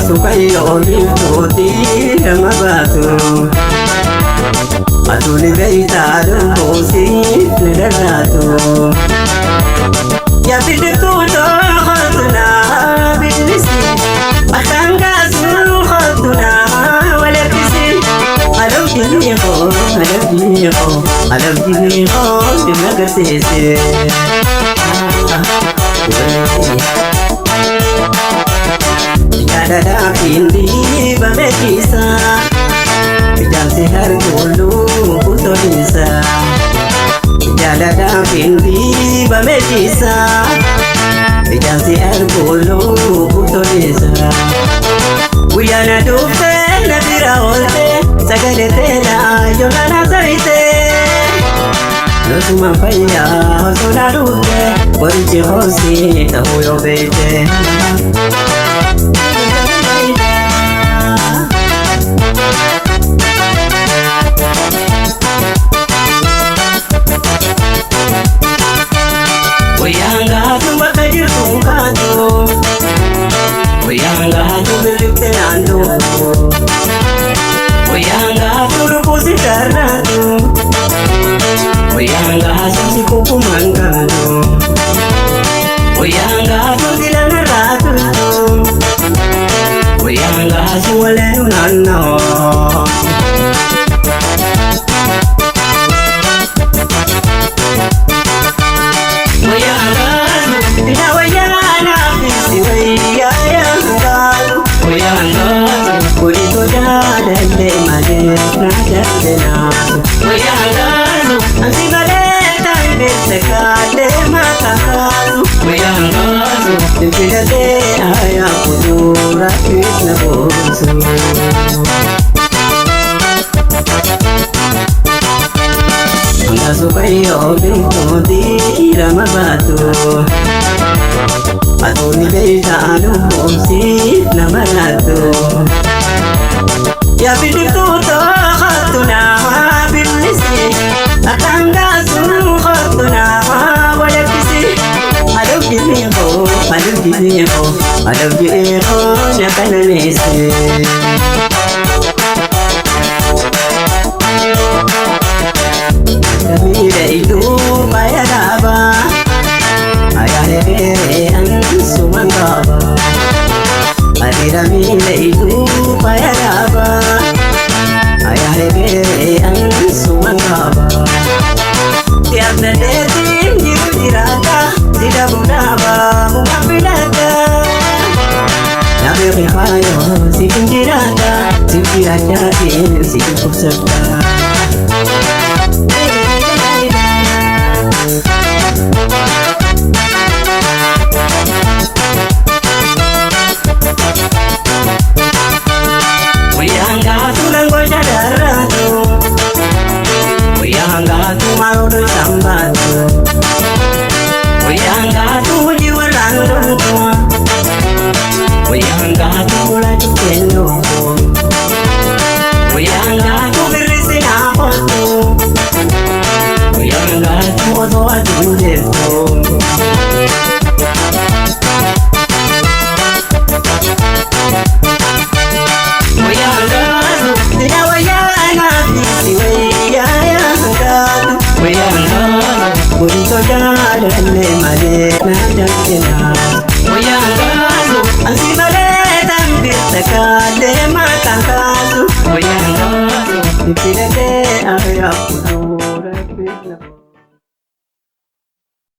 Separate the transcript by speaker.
Speaker 1: Sukayo tuti mabatu Atuli beita dumbusi nedaratu Ya bidutu do khatuna bilisi Atanga sunu khatuna wala bisi Alam jiniho Dimagasisi Dada pindi bamekisa Jansi hari dulu kutolisa Dada pindi bamekisa Jansi hari dulu kutolisa Uyana dufe na bira olte Sagale tela yolana zarite Losuma faya hosuna dufe Borichi hosi tahuyo bete Oyanga tumbakajir tungkado Oyanga tumbirikte ando Oyanga turupusi karnado Oyanga sisi kukumangado Oyanga tundilana ratudo Oyanga siwalenu nano Sukayo bintuti ramabatu Atuni beita dumbusi namaratu Ya bidutu do khatuna bilisi Atanga sunu khatuna wala bisi Alam jiniho nakananisi Kamila itu bayaraba Ayahre ansumangaba Adiramila itu bayaraba Ayahre ansumangaba Tiap nadetin jiru dirata Tidak munaba mungapilata Nabi rihayo sikin dirata Sikiranya sikin kusabta Tidak ada